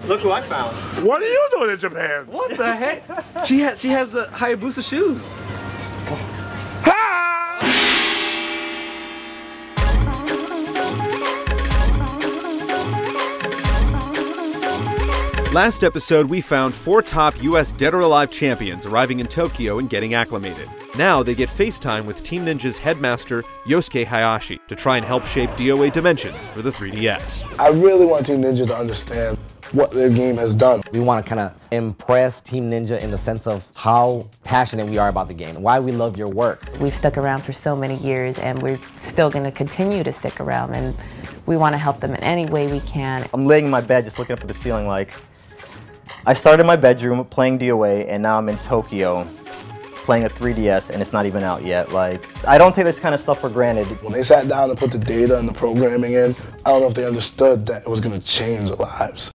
Look who I found. What are you doing in Japan? What the heck? She has the Hayabusa shoes. Last episode, we found 4 top US Dead or Alive champions arriving in Tokyo and getting acclimated. Now they get FaceTime with Team Ninja's headmaster, Yosuke Hayashi, to try and help shape DOA Dimensions for the 3DS. I really want Team Ninja to understand what their game has done. We want to kind of impress Team Ninja in the sense of how passionate we are about the game, why we love your work. We've stuck around for so many years and we're still going to continue to stick around, and we want to help them in any way we can. I'm laying in my bed just looking up at the ceiling like, I started in my bedroom playing DOA and now I'm in Tokyo playing a 3DS and it's not even out yet. Like, I don't take this kind of stuff for granted. When they sat down and put the data and the programming in, I don't know if they understood that it was going to change their lives.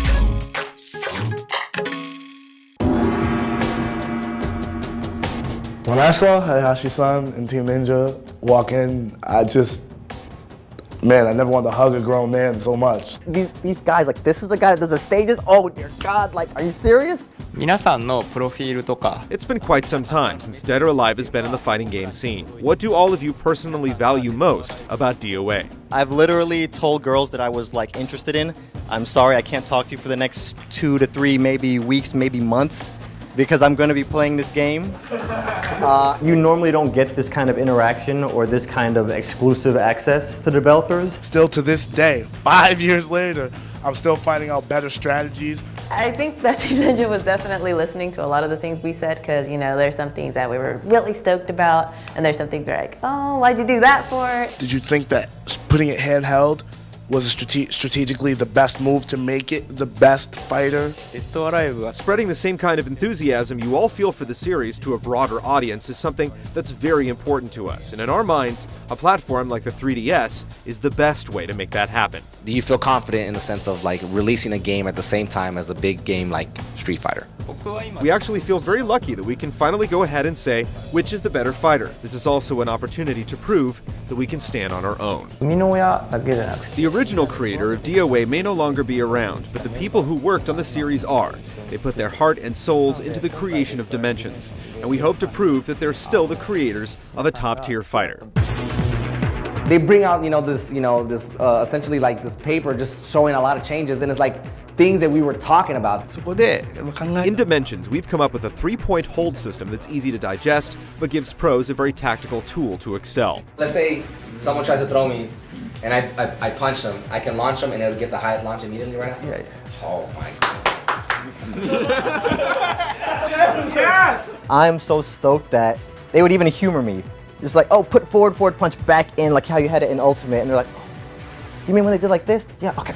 When I saw Hayashi-san and Team Ninja walk in, man, I never wanted to hug a grown man so much. These guys, like, this is the guy that does the stages? Oh dear God, like, are you serious? It's been quite some time since Dead or Alive has been in the fighting game scene. What do all of you personally value most about DOA? I've literally told girls that I was like interested in. I'm sorry I can't talk to you for the next 2 to 3 maybe weeks, maybe months, because I'm going to be playing this game. You normally don't get this kind of interaction or this kind of exclusive access to developers. Still to this day, 5 years later, I'm still finding out better strategies. I think that Team Ninja was definitely listening to a lot of the things we said, because, you know, there's some things that we were really stoked about, and there's some things we're like, oh, why'd you do that for? Did you think that putting it handheld was strategically the best move to make it the best fighter? Spreading the same kind of enthusiasm you all feel for the series to a broader audience is something that's very important to us, and in our minds, a platform like the 3DS is the best way to make that happen. Do you feel confident in the sense of like releasing a game at the same time as a big game like Street Fighter? We actually feel very lucky that we can finally go ahead and say which is the better fighter. This is also an opportunity to prove that we can stand on our own. The original creator of DOA may no longer be around, but the people who worked on the series are. They put their heart and souls into the creation of Dimensions, and we hope to prove that they're still the creators of a top-tier fighter. They bring out, this essentially like this paper just showing a lot of changes, and it's like things that we were talking about. In Dimensions, we've come up with a 3-point hold system that's easy to digest, but gives pros a very tactical tool to excel. Let's say someone tries to throw me, and I punch them. I can launch them, and it'll get the highest launch immediately, right? Yeah. Oh my God. I'm so stoked that they would even humor me. Just like, oh, put forward punch back in, like how you had it in Ultimate. And they're like, oh, you mean when they did like this? Yeah, okay.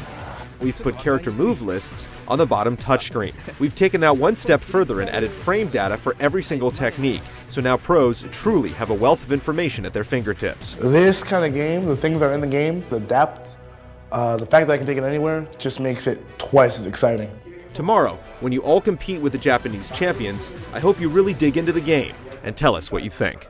We've put character move lists on the bottom touchscreen. We've taken that one step further and added frame data for every single technique. So now pros truly have a wealth of information at their fingertips. This kind of game, the things that are in the game, the depth, the fact that I can take it anywhere just makes it twice as exciting. Tomorrow, when you all compete with the Japanese champions, I hope you really dig into the game and tell us what you think.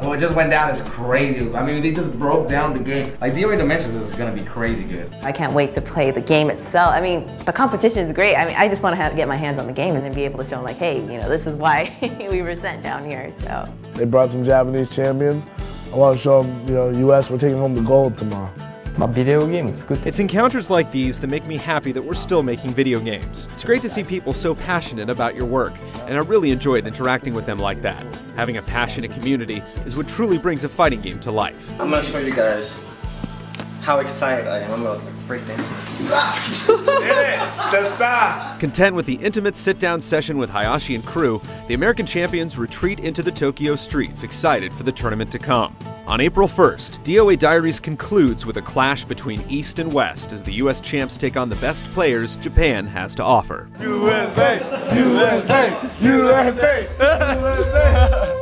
What just went down is crazy. I mean, they just broke down the game. Like, DOA Dimensions is gonna be crazy good. I can't wait to play the game itself. I mean, the competition is great. I mean, I just want to get my hands on the game and then be able to show them, like, hey, this is why we were sent down here, so. They brought some Japanese champions. I want to show them, US, we're taking home the gold tomorrow. It's encounters like these that make me happy that we're still making video games. It's great to see people so passionate about your work, and I really enjoyed interacting with them like that. Having a passionate community is what truly brings a fighting game to life. I'm gonna show you guys how excited I am. I'm gonna break dance. Content with the intimate sit-down session with Hayashi and crew, the American champions retreat into the Tokyo streets, excited for the tournament to come. On April 1st, DOA Diaries concludes with a clash between East and West as the US champs take on the best players Japan has to offer. USA! USA! USA! USA!